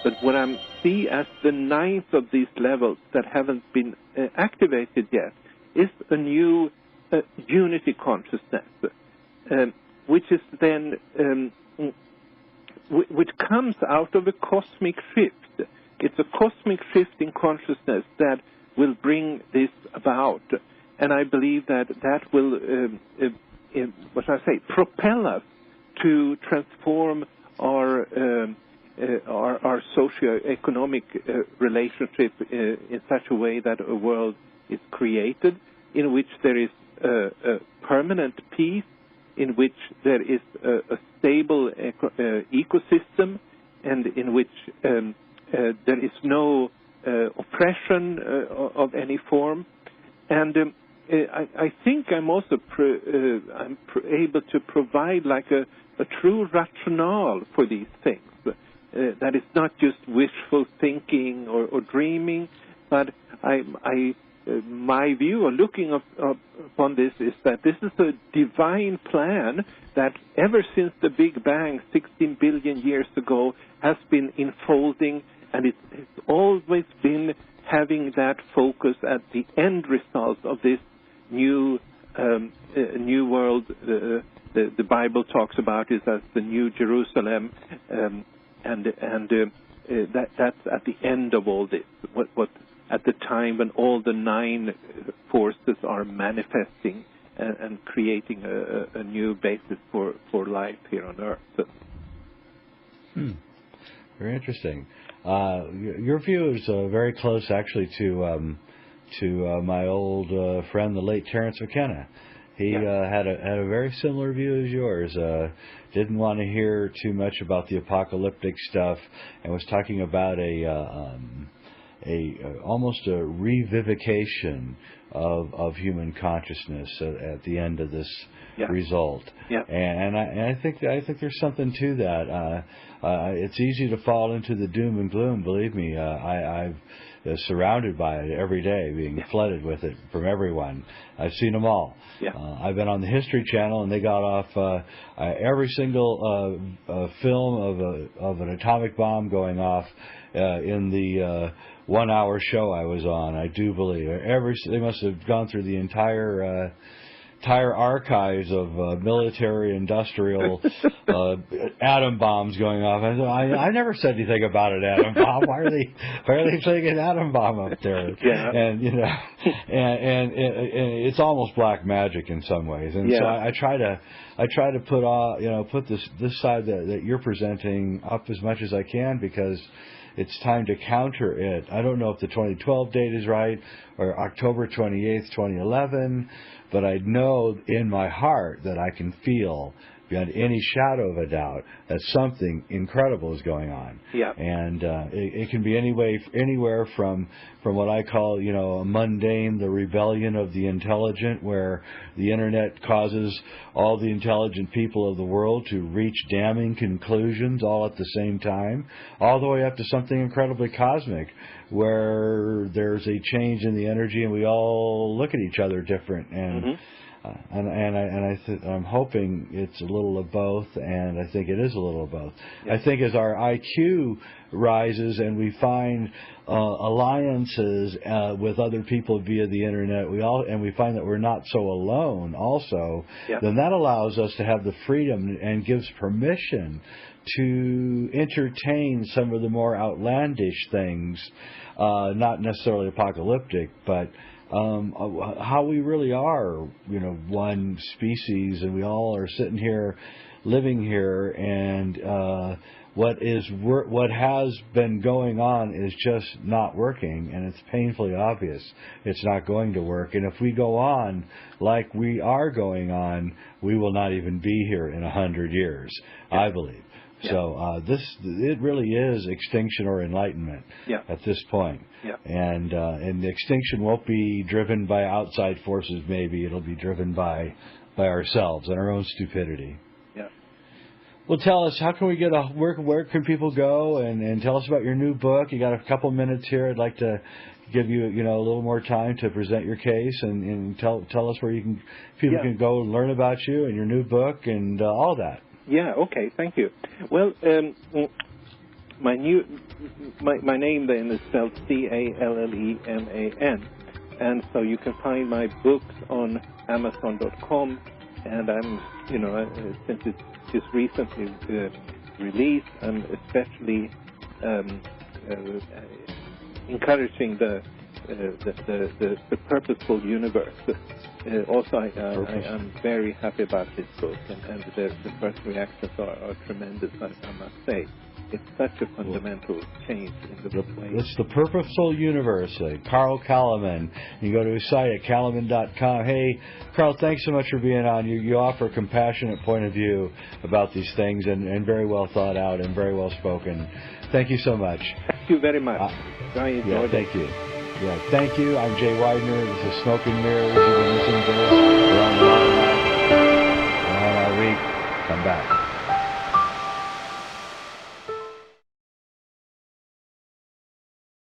But what I see as the ninth of these levels that haven't been activated yet is a new unity consciousness, which is then which comes out of a cosmic shift. It's a cosmic shift in consciousness that will bring this about, and I believe that will, propel us to transform our socio-economic relationship in such a way that a world is created in which there is a permanent peace, in which there is a stable ecosystem, and in which there is no oppression of any form. And I think I'm also able to provide like a true rationale for these things. That is not just wishful thinking or dreaming, but my view or looking upon this is that this is a divine plan that ever since the Big Bang 16 billion years ago has been unfolding, and it's always been having that focus at the end result of this new world. The Bible talks about it as the New Jerusalem, and that's at the end of all this. What at the time when all the nine forces are manifesting and creating a new basis for life here on Earth. Very interesting. Your view is very close, actually, to my old friend, the late Terence McKenna. He had a very similar view as yours. Didn't want to hear too much about the apocalyptic stuff, and was talking about almost a revivification of human consciousness at the end of this result. Yeah. And I think there's something to that. It's easy to fall into the doom and gloom. Believe me, I've surrounded by it every day, being flooded with it from everyone. I've seen them all. Yeah. I've been on the History Channel, and they got off every single film of an atomic bomb going off in the 1 hour show I was on. I do believe they must have gone through the entire archives of military industrial atom bombs going off. I never said anything about an atom bomb. Why are they putting an atom bomb up there? Yeah. And and it's almost black magic in some ways. And so I try to put this side that you're presenting up as much as I can, because it's time to counter it. I don't know if the 2012 date is right or October 28th, 2011, but I know in my heart that I can feel beyond any shadow of a doubt that something incredible is going on. Yeah. And it can be anywhere from what I call, a mundane, the rebellion of the intelligent, where the internet causes all the intelligent people of the world to reach damning conclusions all at the same time, all the way up to something incredibly cosmic, where there's a change in the energy and we all look at each other different. And I'm hoping it's a little of both, and I think it is a little of both. Yeah. I think as our IQ rises and we find alliances with other people via the internet, we find that we're not so alone also, then that allows us to have the freedom and gives permission to entertain some of the more outlandish things, not necessarily apocalyptic, but how we really are, one species, and we all are sitting here, living here, and what has been going on is just not working, and it's painfully obvious it's not going to work. And if we go on like we are going on, we will not even be here in 100 years, I believe. Yeah. So it really is extinction or enlightenment at this point. Yeah. And the extinction won't be driven by outside forces. Maybe it'll be driven by ourselves and our own stupidity. Yeah. Well, tell us, how can we get where can people go, and tell us about your new book? You got a couple minutes here. I'd like to give you a little more time to present your case, and tell us where people can go and learn about you and your new book and all that. Yeah, okay, thank you. Well, my name then is spelled Calleman, and so you can find my books on Amazon.com, and I'm, since it's just recently released, I'm especially encouraging the purposeful universe. Also, I'm very happy about this book, and the first reactions are tremendous, I must say. It's such a fundamental change in the way. It's the Purposeful Universe, Carl Calleman. You go to his site at calleman.com. Hey, Carl, thanks so much for being on. You offer a compassionate point of view about these things, and very well thought out and very well spoken. Thank you so much. Thank you very much. I enjoyed it. Thank you. Yeah, thank you. I'm Jay Weidner. This is Smoke and Mirrors. You've been listening to this. We're on our week. Come back.